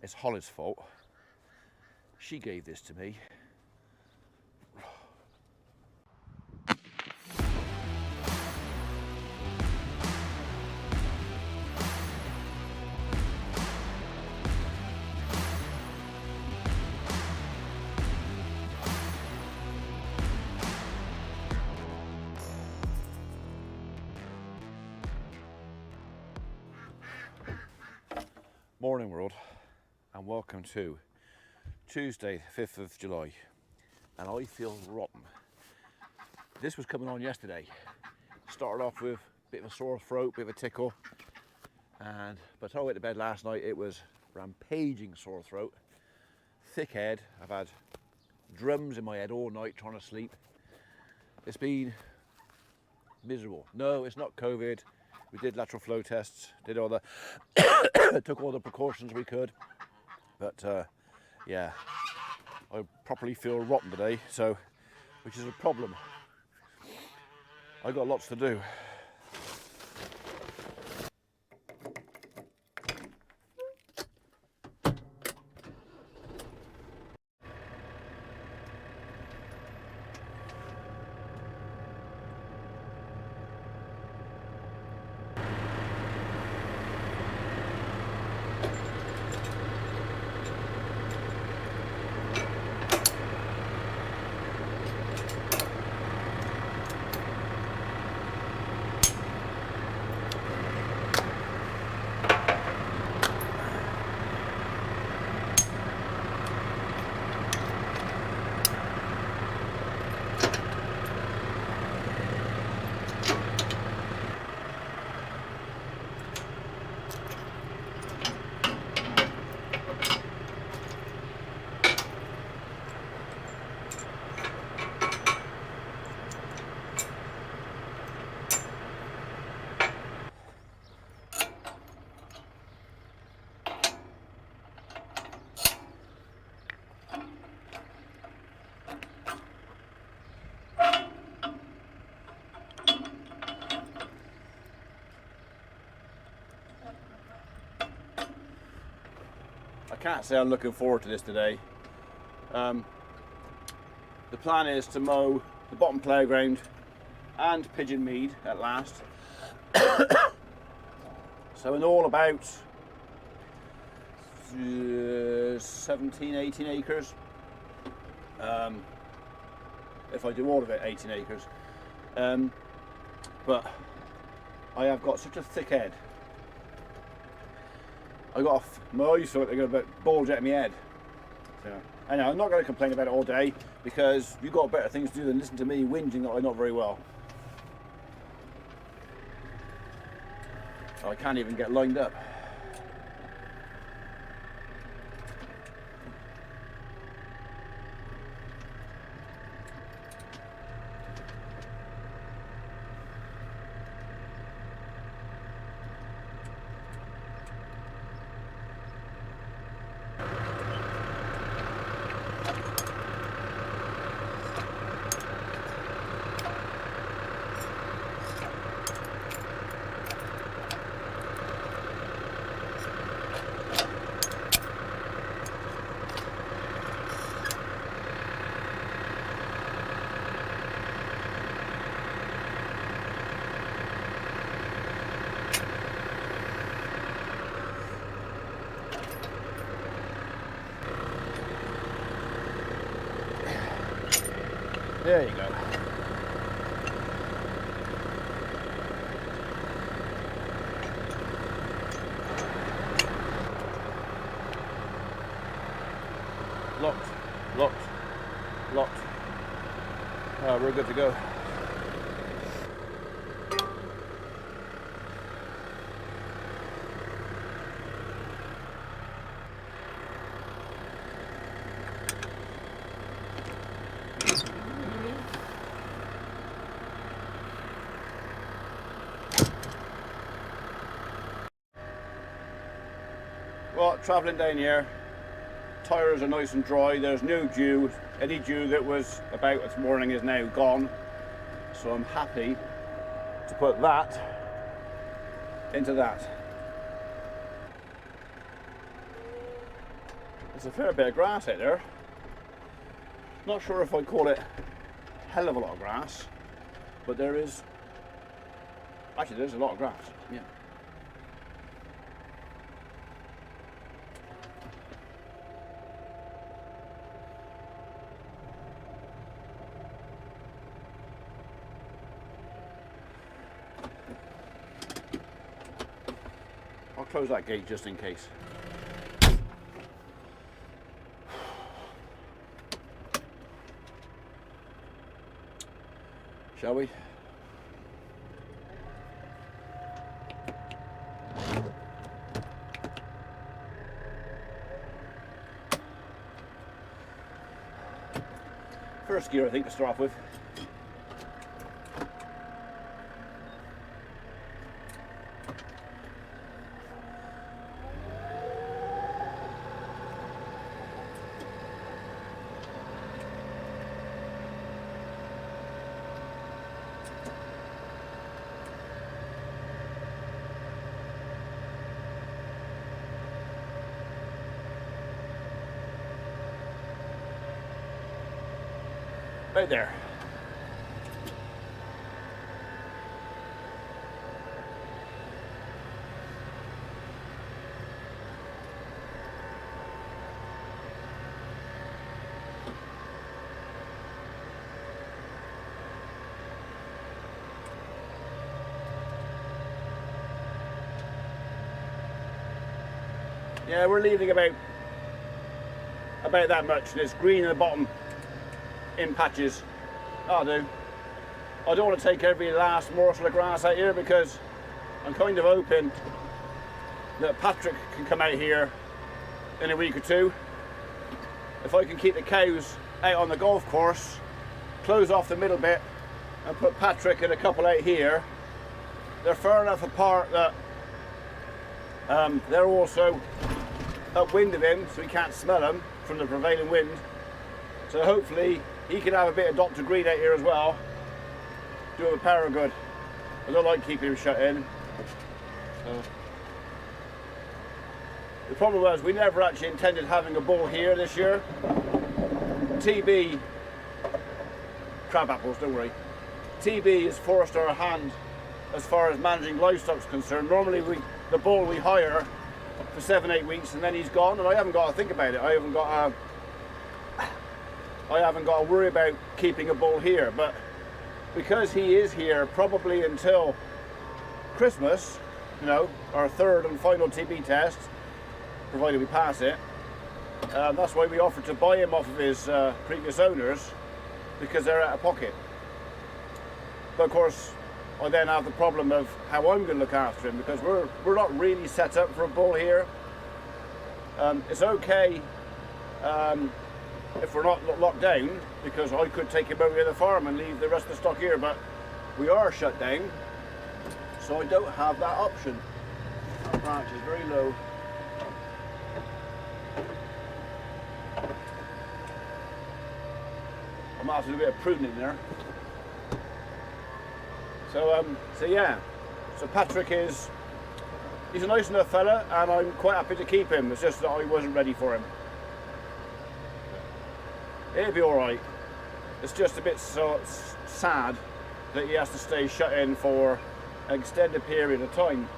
It's Holly's fault. She gave this to me. Morning world, and welcome to Tuesday 5th of July, and I feel rotten. This was coming on yesterday. Started off with a bit of a sore throat, bit of a tickle, and by the time I went to bed last night it was rampaging sore throat, thick head. I've had drums in my head all night trying to sleep. It's been miserable. No, it's not COVID. We did lateral flow tests, did all the took all the precautions we could, but yeah, I properly feel rotten today, so which is a problem. I got lots to do. I can't say I'm looking forward to this today. The plan is to mow the bottom playground and Pigeon Mead at last. So in all about 17, 18 acres. If I do all of it, 18 acres. But I have got such a thick head. I got my eyes feel like they got a bit bulge out of my head. So, I know I'm not going to complain about it all day because you've got better things to do than listen to me whinging that I'm not very well. I can't even get lined up. There you go. Locked, locked, locked. We're good to go. Well, travelling down here, tyres are nice and dry, there's no dew. Any dew that was about this morning is now gone. So I'm happy to put that into that. There's a fair bit of grass out there. Not sure if I'd call it a hell of a lot of grass, but there is, actually there's a lot of grass, yeah. I'll close that gate just in case. Shall we? First gear, I think, to start off with. Right there. Yeah, we're leaving about that much, and it's green at the bottom in patches. I do. I don't want to take every last morsel of grass out here because I'm kind of hoping that Patrick can come out here in a week or two. If I can keep the cows out on the golf course, close off the middle bit and put Patrick and a couple out here, they're far enough apart that they're also upwind of him, so he can't smell them from the prevailing wind. So hopefully he can have a bit of Dr. Green out here as well. Do him a power of good. I don't like keeping him shut in. So. The problem was we never actually intended having a bull here this year. TB, crab apples, don't worry. TB has forced our hand as far as managing livestock is concerned. Normally the bull we hire for 7-8 weeks and then he's gone, and I haven't got to think about it. I haven't got to worry about keeping a bull here, but because he is here probably until Christmas, you know, our third and final TB test, provided we pass it, that's why we offered to buy him off of his previous owners, because they're out of pocket. But of course, I then have the problem of how I'm going to look after him, because we're not really set up for a bull here. It's okay if we're not locked down, because I could take him over to the farm and leave the rest of the stock here, but we are shut down, so I don't have that option. That branch is very low. I might have to do a bit of pruning there. So yeah, so Patrick he's a nice enough fella, and I'm quite happy to keep him. It's just that I wasn't ready for him. It'll be alright. It's just a bit so sad that he has to stay shut in for an extended period of time,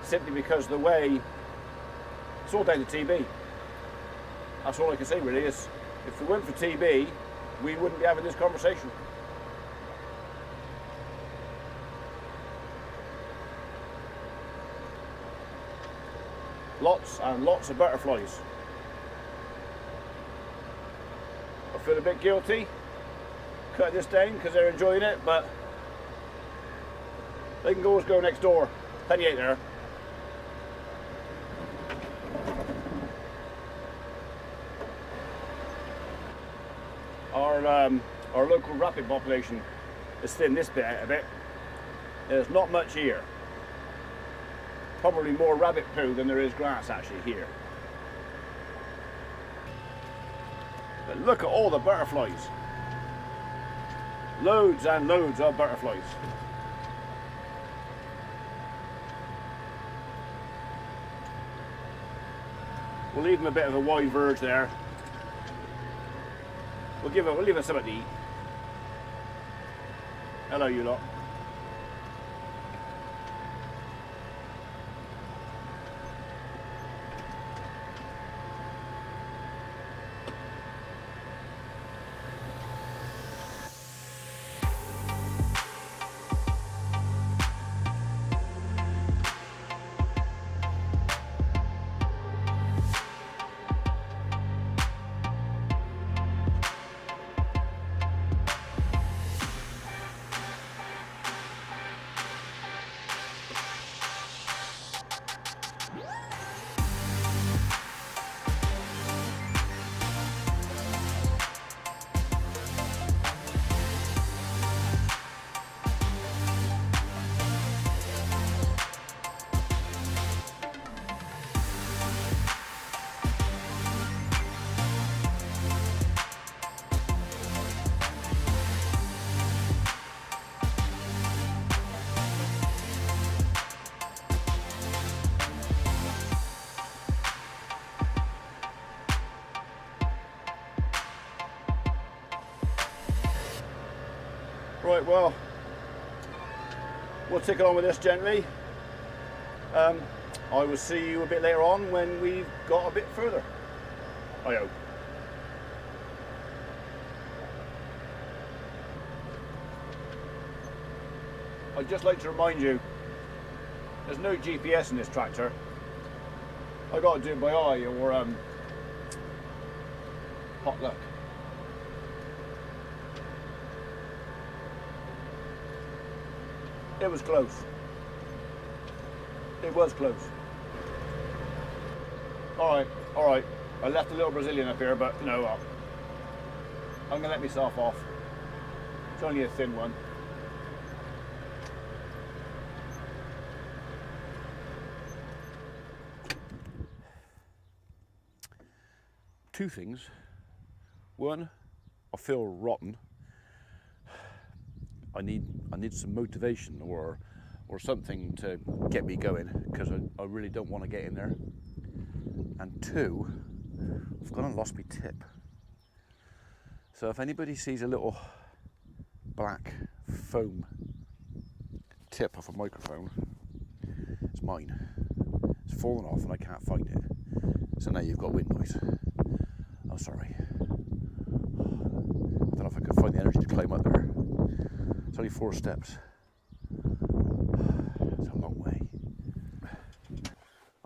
simply because the way it's all down to TB. That's all I can say really. Is if we went for TB, we wouldn't be having this conversation. Lots and lots of butterflies. I feel a bit guilty cutting this down because they're enjoying it, but they can always go next door. Plenty out there. Our local rapid population is thin this bit out a bit. There's not much here. Probably more rabbit poo than there is grass actually here. But look at all the butterflies. Loads and loads of butterflies. We'll leave them a bit of a wide verge there. We'll leave it something to eat. Hello, you lot. Right, well, we'll tick on with this gently. I will see you a bit later on when we've got a bit further, I hope. I'd just like to remind you, there's no GPS in this tractor. I got to do it by eye or hot luck. It was close. It was close. All right. I left a little Brazilian up here, but you know what? I'm gonna let myself off. It's only a thin one. Two things. One, I feel rotten. I need some motivation or something to get me going, because I really don't want to get in there. And two, I've gone and lost my tip. So if anybody sees a little black foam tip off a microphone, it's mine. It's fallen off and I can't find it. So now you've got wind noise. I'm sorry. I don't know if I can find the energy to climb up there. It's only 4 steps. It's a long way.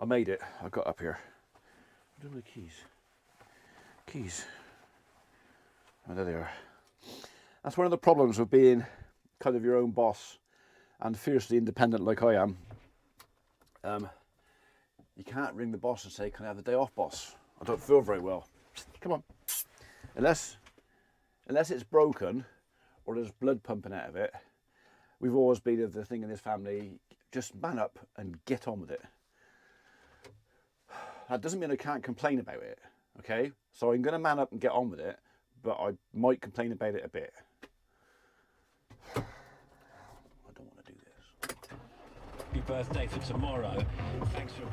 I made it. I got up here. Where are my keys? Keys. Oh, there they are. That's one of the problems with being kind of your own boss and fiercely independent like I am. You can't ring the boss and say, "Can I have the day off, boss? I don't feel very well." Come on. Unless it's broken or there's blood pumping out of it, we've always been of the thing in this family, just man up and get on with it. That doesn't mean I can't complain about it, okay? So I'm going to man up and get on with it, but I might complain about it a bit. I don't want to do this. Happy birthday for tomorrow. Thanks for...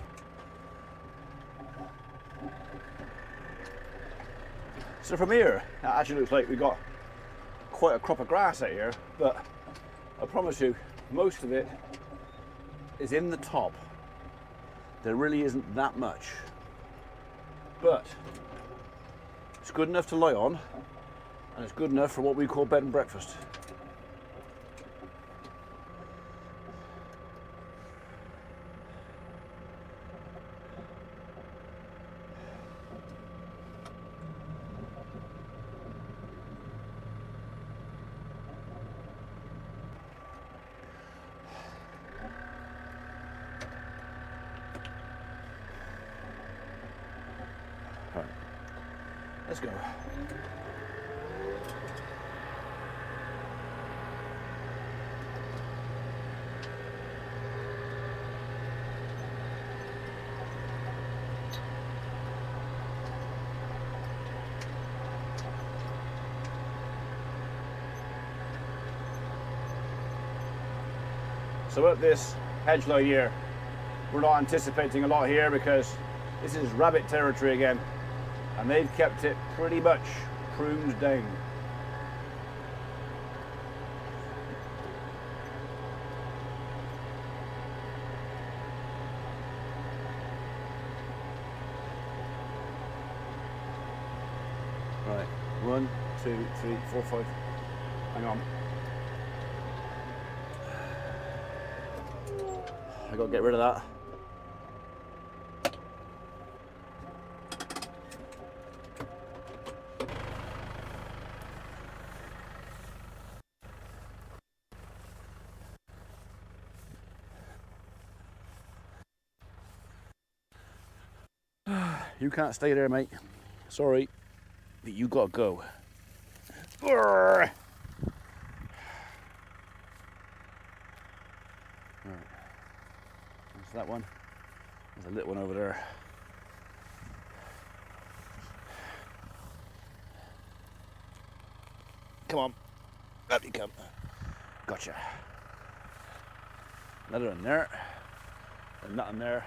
So from here, it actually looks like we've got quite a crop of grass out here, but I promise you, most of it is in the top. There really isn't that much, but it's good enough to lie on, and it's good enough for what we call bed and breakfast. Right. Let's go. So at this hedge line here, we're not anticipating a lot here because This is rabbit territory again, and they've kept it pretty much pruned down. Right, 1, 2, 3, 4, 5. Hang on. I got to get rid of that. You can't stay there, mate. Sorry, but you gotta go. Right. There's that one. There's a little one over there. Come on. Up you come. Gotcha. Another one there. And nothing there.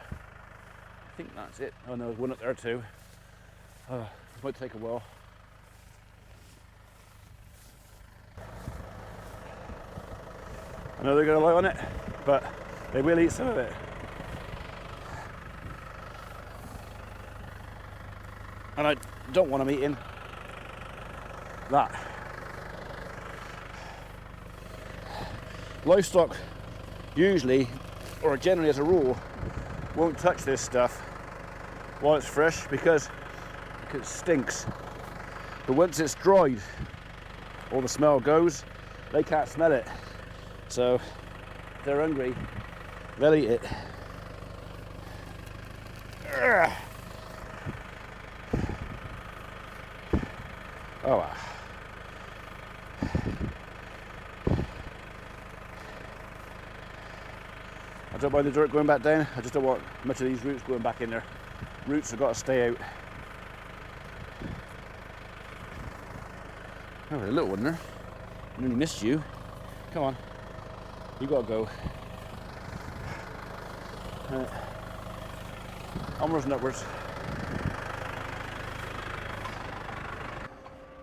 I think that's it. Oh no, there's one up there too. This might take a while. I know they're going to lie on it, but they will eat some of it. And I don't want them eating that. Livestock usually, or generally as a rule, won't touch this stuff while it's fresh because it stinks. But once it's dried, all the smell goes, they can't smell it. So if they're hungry, they'll eat it. Oh wow. I don't mind the dirt going back down, I just don't want much of these roots going back in there. Roots have got to stay out. Oh, there's a little one there. I nearly missed you. Come on. You gotta go. Onwards and upwards.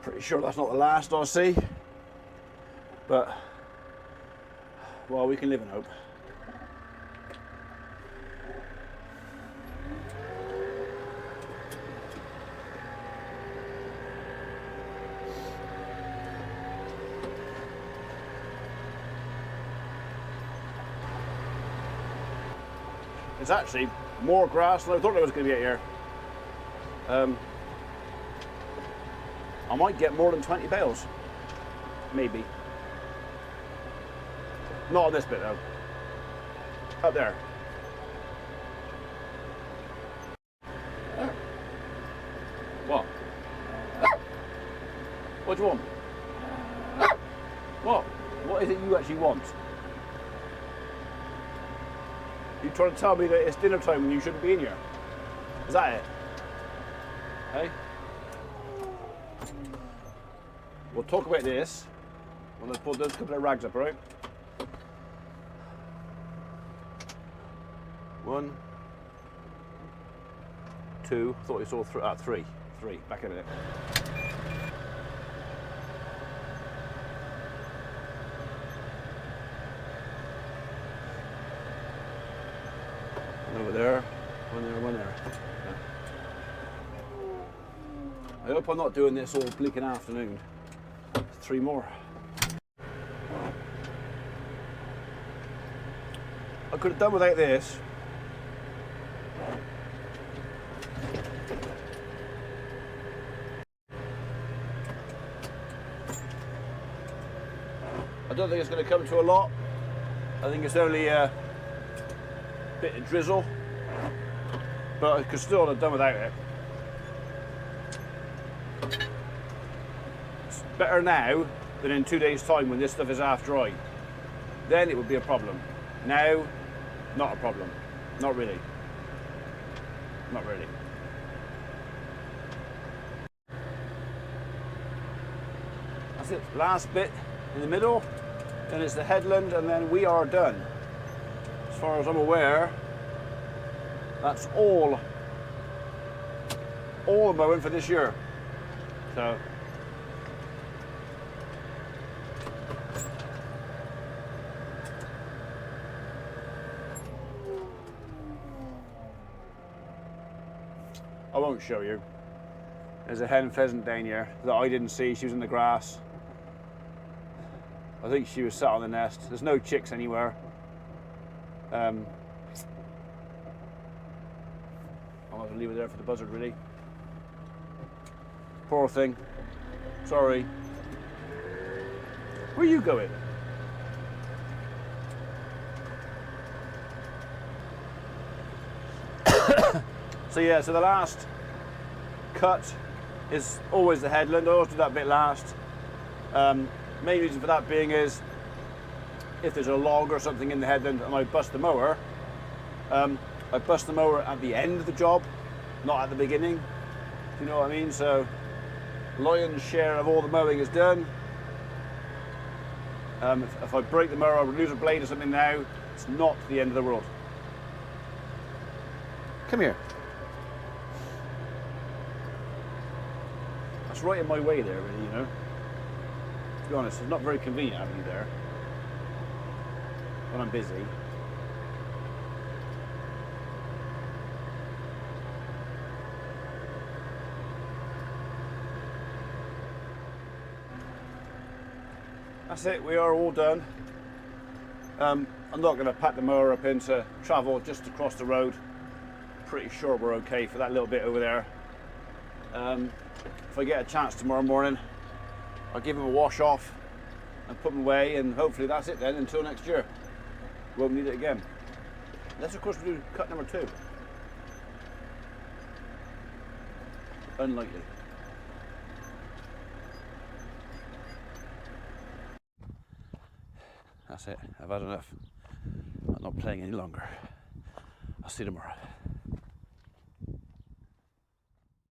Pretty sure that's not the last I'll see. But, well, we can live in hope. It's actually more grass than I thought there was going to be out here. I might get more than 20 bales. Maybe. Not on this bit though. Up there. What? What do you want? What? What is it you actually want? You trying to tell me that it's dinner time when you shouldn't be in here? Is that it? Hey? We'll talk about this when I pull those couple of rags up, right? 1, 2, thought you saw 3. 3, back in a minute. Over there, one there, one there. I hope I'm not doing this all bleaking afternoon. 3 more. I could have done without this. I don't think it's going to come to a lot. I think it's only a bit of drizzle, but I could still have done without it. It's better now than in 2 days' time when this stuff is half dry. Then it would be a problem. Now, not a problem. Not really. Not really. That's it. Last bit in the middle, then it's the headland, and then we are done. As far as I'm aware, that's all all the mowing for this year. So I won't show you. There's a hen pheasant down here that I didn't see. She was in the grass. I think she was sat on the nest. There's no chicks anywhere. I'll have to leave it there for the buzzard, really. Poor thing. Sorry. Where are you going? So yeah, so the last cut is always the headland. I always do that bit last. Main reason for that being is if there's a log or something in the headland and I bust the mower, I bust the mower at the end of the job, not at the beginning. Do you know what I mean? So lion's share of all the mowing is done. If I break the mower or lose a blade or something now, it's not the end of the world. Come here. That's right in my way there, really, you know. To be honest, it's not very convenient having you there when I'm busy. That's it, we are all done. I'm not going to pack the mower up into travel just across the road. Pretty sure we're okay for that little bit over there. If I get a chance tomorrow morning, I'll give him a wash off and put him away, and hopefully that's it then until next year. Won't need it again. Unless of course we do cut number 2. Unlikely. That's it, I've had enough. I'm not playing any longer. I'll see you tomorrow.